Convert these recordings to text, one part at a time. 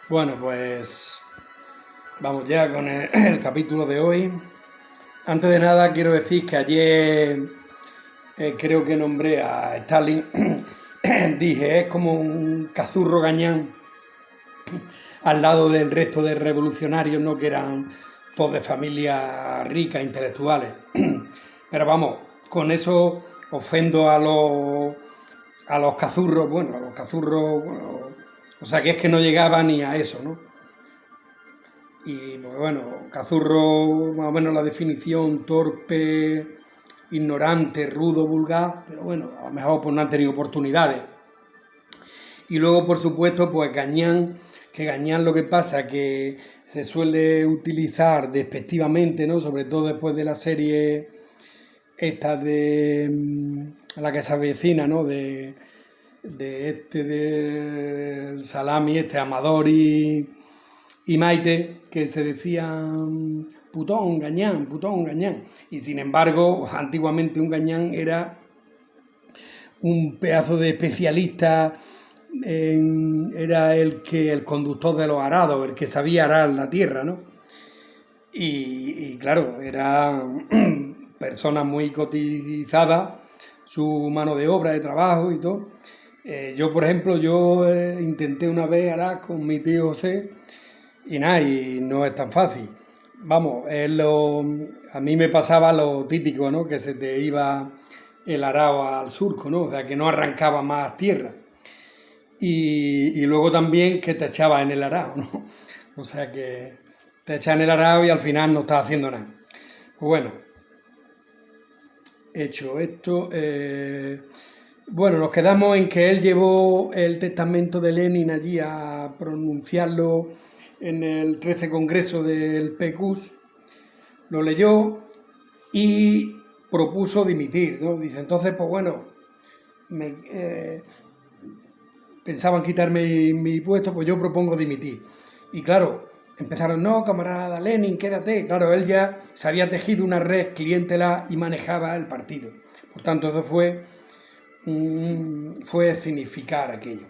Bueno, pues vamos ya con el capítulo de hoy. Antes de nada quiero decir que ayer creo que nombré a Stalin, dije, es como un cazurro gañán al lado del resto de revolucionarios, ¿no? Que eran todos de familias ricas, intelectuales. Pero vamos, con eso ofendo a los cazurros, bueno, a los cazurros, bueno, o sea que es que no llegaba ni a eso, ¿no? Y pues bueno, cazurro, más o menos la definición, torpe, ignorante, rudo, vulgar, pero bueno, a lo mejor pues no han tenido oportunidades. Y luego, por supuesto, pues Gañán, que Gañán lo que pasa que se suele utilizar despectivamente, ¿no? Sobre todo después de la serie esta de la que se avecina, ¿no? Del Salami, Amador y Maite, que se decían putón, gañán. Y sin embargo, antiguamente un gañán era un pedazo de especialista, era el conductor de los arados, el que sabía arar la tierra, ¿no? Y claro, era persona muy cotizada, su mano de obra, de trabajo y todo. Yo, por ejemplo, intenté una vez arar con mi tío José y nada, y no es tan fácil. Vamos, a mí me pasaba lo típico, ¿no? Que se te iba el arao al surco, ¿no? O sea, que no arrancaba más tierra. Y luego también que te echabas en el arao, ¿no? O sea, que te echas en el arao y al final no estás haciendo nada. Pues bueno, hecho esto, bueno, nos quedamos en que él llevó el testamento de Lenin allí a pronunciarlo en el 13 Congreso del PQS, lo leyó y propuso dimitir, ¿no? Dice, entonces, pues bueno, pensaban quitarme mi puesto, pues yo propongo dimitir. Y claro, empezaron, no, camarada Lenin, quédate. Claro, él ya se había tejido una red clientelar y manejaba el partido. Por tanto, eso fue significar aquello.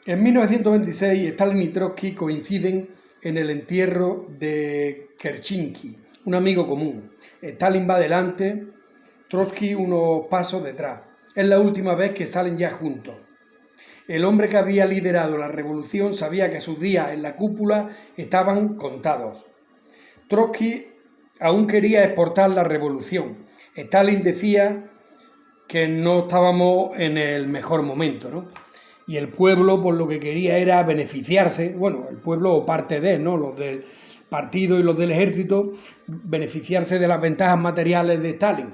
En 1926, Stalin y Trotsky coinciden en el entierro de Kerchenky, un amigo común. Stalin va adelante, Trotsky unos pasos detrás. Es la última vez que salen ya juntos. El hombre que había liderado la revolución sabía que sus días en la cúpula estaban contados. Trotsky aún quería exportar la revolución. Stalin decía que no estábamos en el mejor momento, ¿no? Y el pueblo, pues lo que quería era beneficiarse, bueno, el pueblo o parte de él, ¿no? Los del partido y los del ejército, beneficiarse de las ventajas materiales de Stalin.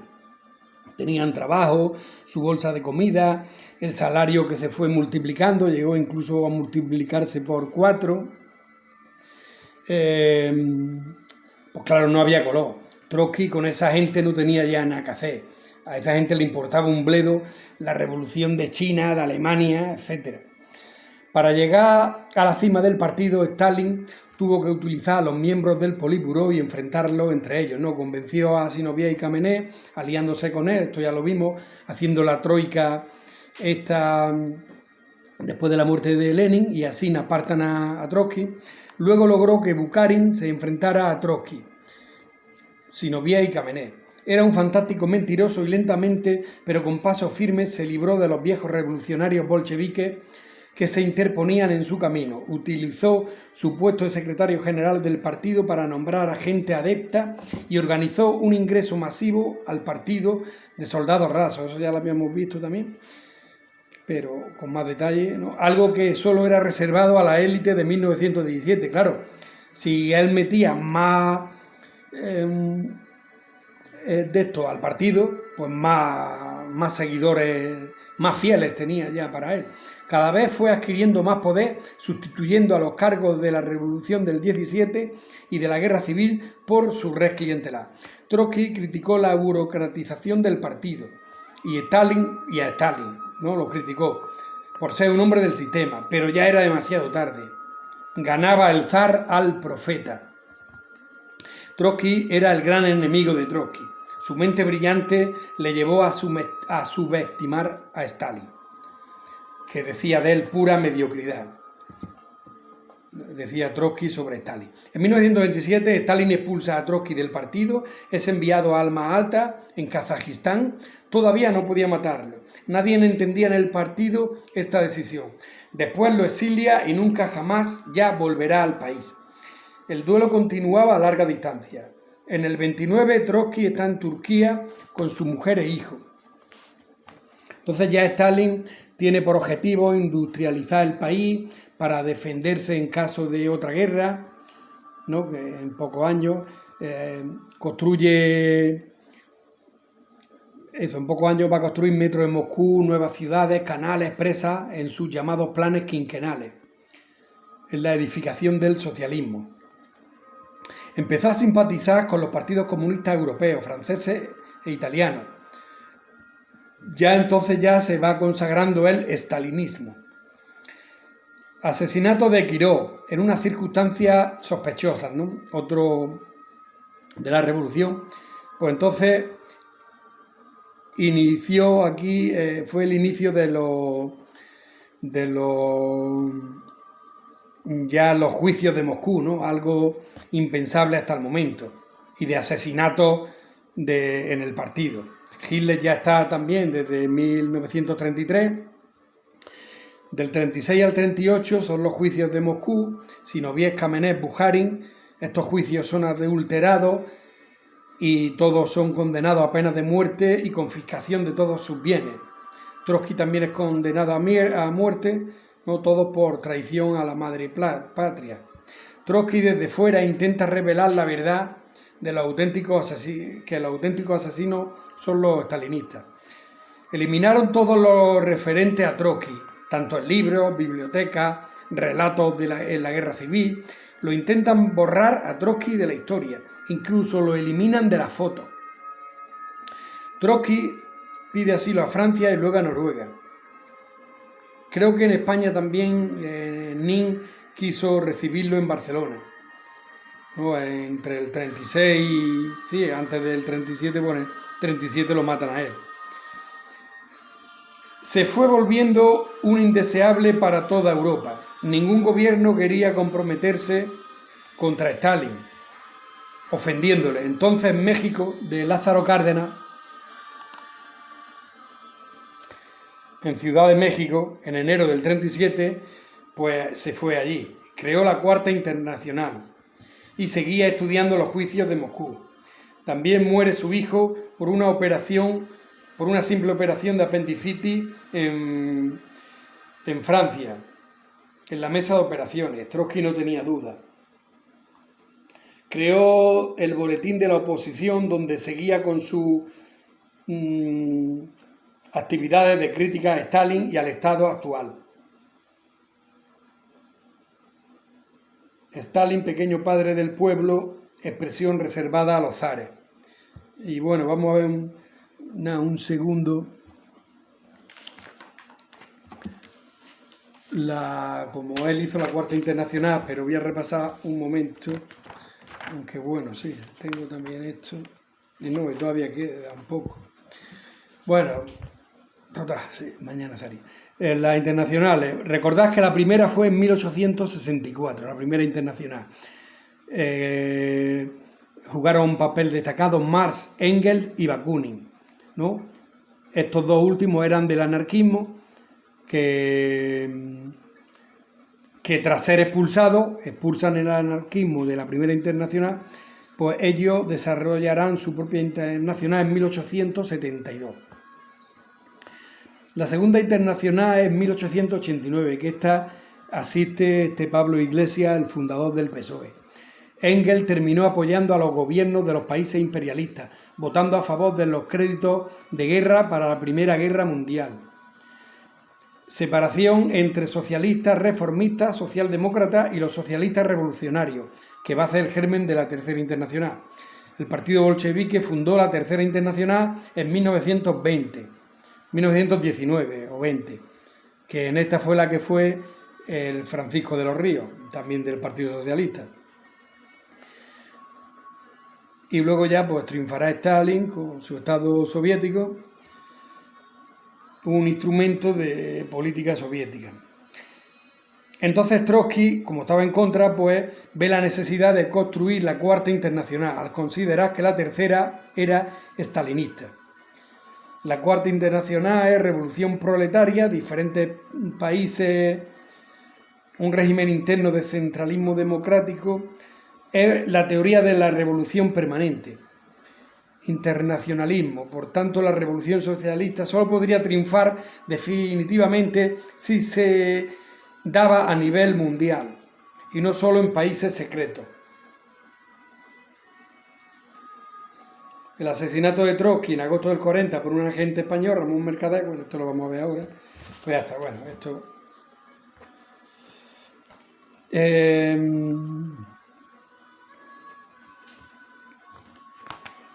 Tenían trabajo, su bolsa de comida, el salario que se fue multiplicando, llegó incluso a multiplicarse por 4. Pues claro, no había color. Trotsky con esa gente no tenía ya nada que hacer. A esa gente le importaba un bledo la revolución de China, de Alemania, etc. Para llegar a la cima del partido, Stalin tuvo que utilizar a los miembros del Politburó y enfrentarlos entre ellos, ¿no? Convenció a Zinoviev y Kamenev, aliándose con él, esto ya lo vimos, haciendo la troika esta después de la muerte de Lenin, y así apartan a Trotsky. Luego logró que Bukharin se enfrentara a Trotsky, Zinoviev y Kamenev. Era un fantástico mentiroso y lentamente, pero con pasos firmes, se libró de los viejos revolucionarios bolcheviques que se interponían en su camino. Utilizó su puesto de secretario general del partido para nombrar a gente adepta y organizó un ingreso masivo al partido de soldados rasos. Eso ya lo habíamos visto también, pero con más detalle, ¿no? Algo que solo era reservado a la élite de 1917. Claro, si él metía más de esto al partido, pues más seguidores, más fieles tenía ya para él. Cada vez fue adquiriendo más poder, sustituyendo a los cargos de la Revolución del 17 y de la Guerra Civil por su red clientelar. Trotsky criticó la burocratización del partido y a Stalin, ¿no? Lo criticó por ser un hombre del sistema, pero ya era demasiado tarde. Ganaba el zar al profeta. Trotsky era el gran enemigo de Trotsky. Su mente brillante le llevó a subestimar a Stalin, que decía de él pura mediocridad. Decía Trotsky sobre Stalin. En 1927 Stalin expulsa a Trotsky del partido, es enviado a Alma-Ata, en Kazajistán. Todavía no podía matarlo. Nadie entendía en el partido esta decisión. Después lo exilia y nunca jamás ya volverá al país. El duelo continuaba a larga distancia. En el 29 Trotsky está en Turquía con su mujer e hijo. Entonces ya Stalin tiene por objetivo industrializar el país para defenderse en caso de otra guerra, ¿no? Que en pocos años construye eso, en pocos años va a construir metro en Moscú, nuevas ciudades, canales, presas, en sus llamados planes quinquenales, en la edificación del socialismo. Empezó a simpatizar con los partidos comunistas europeos, franceses e italianos. Ya entonces ya se va consagrando el stalinismo. Asesinato de Quiró, en unas circunstancias sospechosas, ¿no? Otro de la revolución. Pues entonces inició aquí, fue el inicio de los juicios de Moscú, ¿no? Algo impensable hasta el momento, y de asesinatos en el partido. Hitler ya está también desde 1933. Del 36 al 38 son los juicios de Moscú, Zinoviev, Kamenev, Bukharin. Estos juicios son adulterados y todos son condenados a penas de muerte y confiscación de todos sus bienes. Trotsky también es condenado a muerte, no todos por traición a la madre patria. Trotsky desde fuera intenta revelar la verdad de los auténticos asesinos son los stalinistas. Eliminaron todos los referentes a Trotsky, tanto en libros, bibliotecas, relatos en la guerra civil. Lo intentan borrar a Trotsky de la historia, incluso lo eliminan de las fotos. Trotsky pide asilo a Francia y luego a Noruega. Creo que en España también Nin quiso recibirlo en Barcelona, ¿no? Entre el 36 sí, antes del 37, bueno, el 37 lo matan a él. Se fue volviendo un indeseable para toda Europa. Ningún gobierno quería comprometerse contra Stalin, ofendiéndole. Entonces México, de Lázaro Cárdenas, en Ciudad de México, en enero del 37, pues se fue allí. Creó la Cuarta Internacional y seguía estudiando los juicios de Moscú. También muere su hijo por una simple operación de apendicitis en Francia, en la mesa de operaciones. Trotsky no tenía duda. Creó el Boletín de la Oposición, donde seguía con sus actividades de crítica a Stalin y al Estado actual. Stalin, pequeño padre del pueblo, expresión reservada a los zares. Y bueno, vamos a ver un segundo. Como él hizo la Cuarta Internacional, pero voy a repasar un momento, aunque bueno, sí, tengo también esto, y no, todavía queda un poco. Bueno, sí, mañana salí. Las internacionales, recordad que la primera fue en 1864, la primera internacional. Jugaron un papel destacado Marx, Engels y Bakunin, ¿no? Estos dos últimos eran del anarquismo, que tras ser expulsan el anarquismo de la primera internacional, pues ellos desarrollarán su propia internacional en 1872. La segunda internacional es 1889, que esta asiste Pablo Iglesias, el fundador del PSOE. Engels terminó apoyando a los gobiernos de los países imperialistas, votando a favor de los créditos de guerra para la Primera Guerra Mundial. Separación entre socialistas, reformistas, socialdemócratas y los socialistas revolucionarios, que va a ser el germen de la Tercera Internacional. El partido bolchevique fundó la Tercera Internacional en 1919 o 20, que en esta fue la que fue el Francisco de los Ríos, también del Partido Socialista. Y luego ya pues triunfará Stalin con su Estado soviético. un instrumento de política soviética. Entonces Trotsky, como estaba en contra, pues ve la necesidad de construir la Cuarta Internacional, al considerar que la tercera era estalinista. La Cuarta Internacional es revolución proletaria, diferentes países, un régimen interno de centralismo democrático, es la teoría de la revolución permanente. Internacionalismo. Por tanto, la revolución socialista solo podría triunfar definitivamente si se daba a nivel mundial y no solo en países secretos. El asesinato de Trotsky en agosto del 40 por un agente español, Ramón Mercader, bueno, esto lo vamos a ver ahora, pues ya está, bueno, esto...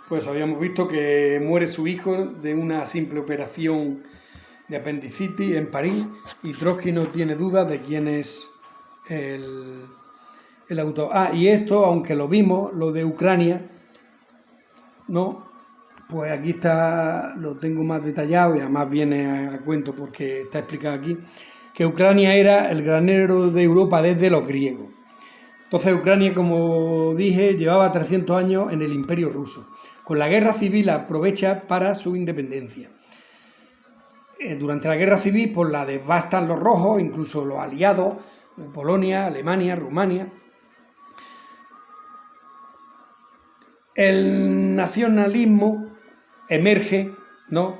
Pues habíamos visto que muere su hijo de una simple operación de apendicitis en París y Trotsky no tiene dudas de quién es el autor. Y esto, aunque lo vimos, lo de Ucrania, ¿no? Pues aquí está, lo tengo más detallado y además viene a cuento porque está explicado aquí, que Ucrania era el granero de Europa desde los griegos. Entonces Ucrania, como dije, llevaba 300 años en el Imperio Ruso. Con la guerra civil aprovecha para su independencia. Durante la guerra civil pues la devastan los rojos, incluso los aliados, Polonia, Alemania, Rumania. El nacionalismo emerge, ¿no?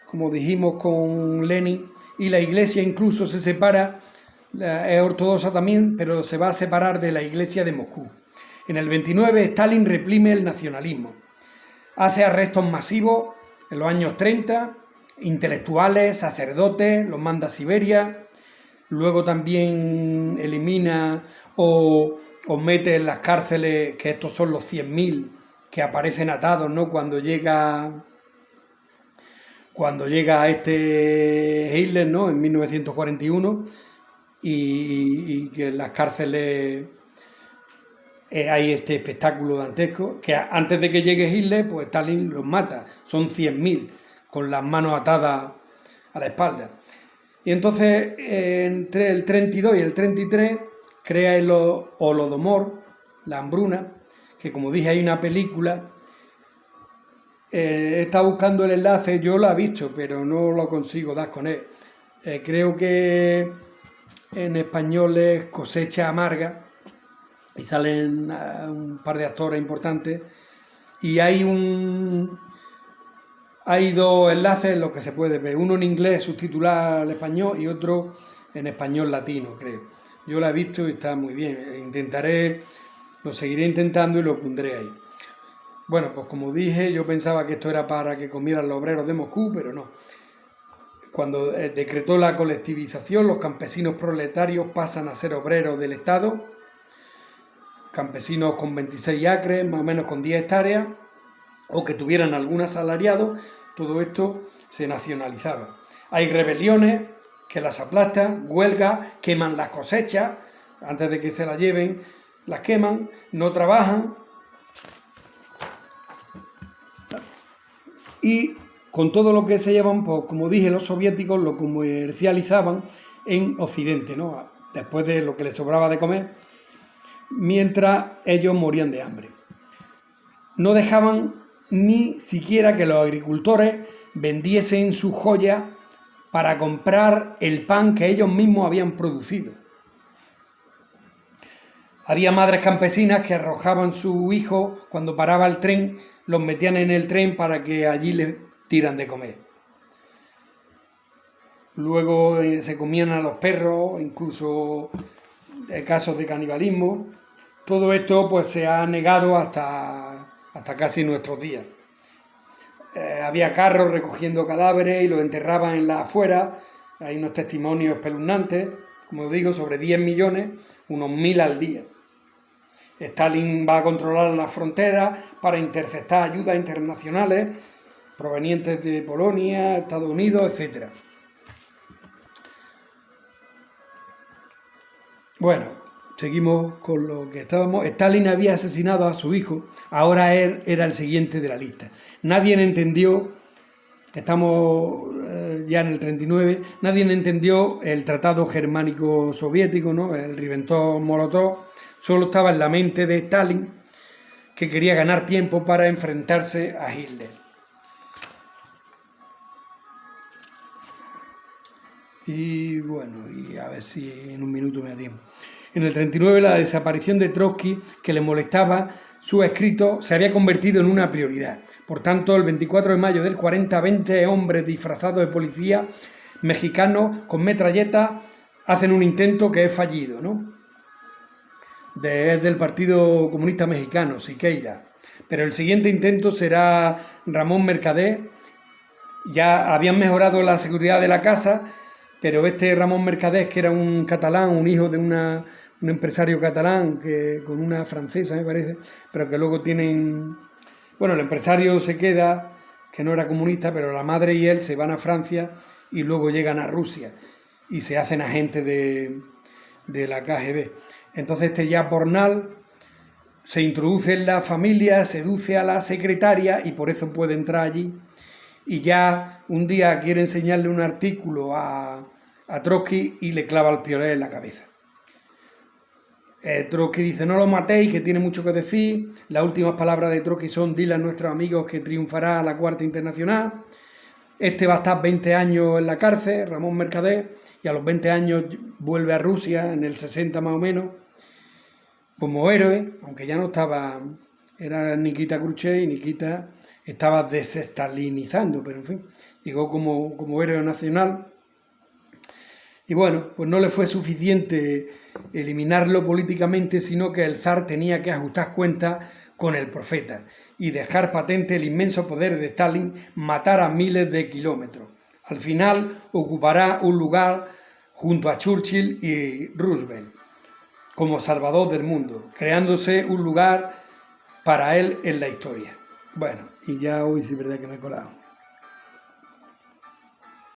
Como dijimos con Lenin, y la Iglesia incluso se separa, es ortodoxa también, pero se va a separar de la Iglesia de Moscú. En el 29 Stalin reprime el nacionalismo. Hace arrestos masivos en los años 30, intelectuales, sacerdotes, los manda a Siberia, luego también elimina o mete en las cárceles, que estos son los 100.000 que aparecen atados, ¿no? Cuando llega este Hitler, ¿no? En 1941, y que en las cárceles hay este espectáculo dantesco, que antes de que llegue Hitler, pues Stalin los mata, son 100.000, con las manos atadas a la espalda. Y entonces, entre el 32 y el 33, crea el Holodomor, la hambruna, que como dije hay una película, he estado buscando el enlace, yo lo he visto, pero no lo consigo dar con él. Creo que en español es Cosecha Amarga, y salen un par de actores importantes, y hay dos enlaces en los que se puede ver, uno en inglés subtitulado al español y otro en español latino, creo. Yo lo he visto y está muy bien, lo seguiré intentando y lo pondré ahí. Bueno, pues como dije, yo pensaba que esto era para que comieran los obreros de Moscú, pero no. Cuando decretó la colectivización, los campesinos proletarios pasan a ser obreros del Estado, campesinos con 26 acres, más o menos con 10 hectáreas, o que tuvieran algún asalariado, todo esto se nacionalizaba. Hay rebeliones que las aplastan, huelgas, queman las cosechas, antes de que se las lleven, las queman, no trabajan. Y con todo lo que se llevan, pues como dije, los soviéticos lo comercializaban en Occidente, ¿no? Después de lo que les sobraba de comer, mientras ellos morían de hambre. No dejaban ni siquiera que los agricultores vendiesen sus joyas para comprar el pan que ellos mismos habían producido. Había madres campesinas que arrojaban sus hijos cuando paraba el tren, los metían en el tren para que allí les tiran de comer. Luego se comían a los perros, incluso casos de canibalismo. Todo esto pues se ha negado hasta casi nuestros días. Había carros recogiendo cadáveres y los enterraban en las afueras. Hay unos testimonios espeluznantes, como digo, sobre 10 millones, unos 1.000 al día. Stalin va a controlar las fronteras para interceptar ayudas internacionales provenientes de Polonia, Estados Unidos, etc. Bueno, seguimos con lo que estábamos. Stalin había asesinado a su hijo, ahora él era el siguiente de la lista. Nadie entendió, estamos ya en el 39, nadie entendió el tratado germánico soviético, ¿no? El Ribbentrop-Molotov, solo estaba en la mente de Stalin, que quería ganar tiempo para enfrentarse a Hitler. Y bueno, y a ver si en un minuto me da tiempo. En el 39 la desaparición de Trotsky, que le molestaba su escrito, se había convertido en una prioridad. Por tanto, el 24 de mayo del 40, 20 hombres disfrazados de policía mexicanos con metralletas hacen un intento que es fallido, ¿no? Es del Partido Comunista Mexicano, Siqueira. Pero el siguiente intento será Ramón Mercader. Ya habían mejorado la seguridad de la casa, pero este Ramón Mercader, que era un catalán, un hijo de un empresario catalán, con una francesa, me parece, pero que luego tienen... Bueno, el empresario se queda, que no era comunista, pero la madre y él se van a Francia y luego llegan a Rusia y se hacen agentes de la KGB. Entonces este Jacques Bornal se introduce en la familia, seduce a la secretaria y por eso puede entrar allí. Y ya un día quiere enseñarle un artículo a Trotsky y le clava el piolet en la cabeza. Trotsky dice: no lo matéis, que tiene mucho que decir. Las últimas palabras de Trotsky son: dile a nuestros amigos que triunfará la Cuarta Internacional. Este va a estar 20 años en la cárcel, Ramón Mercader, y a los 20 años vuelve a Rusia, en el 60 más o menos, como héroe, aunque ya no estaba, era Nikita Khrushchev y Nikita estaba desestalinizando, pero en fin, llegó como héroe nacional. Y bueno, pues no le fue suficiente eliminarlo políticamente, sino que el zar tenía que ajustar cuentas con el profeta y dejar patente el inmenso poder de Stalin, matar a miles de kilómetros. Al final ocupará un lugar junto a Churchill y Roosevelt como salvador del mundo, creándose un lugar para él en la historia. Bueno, y ya hoy sí es verdad que me he colado.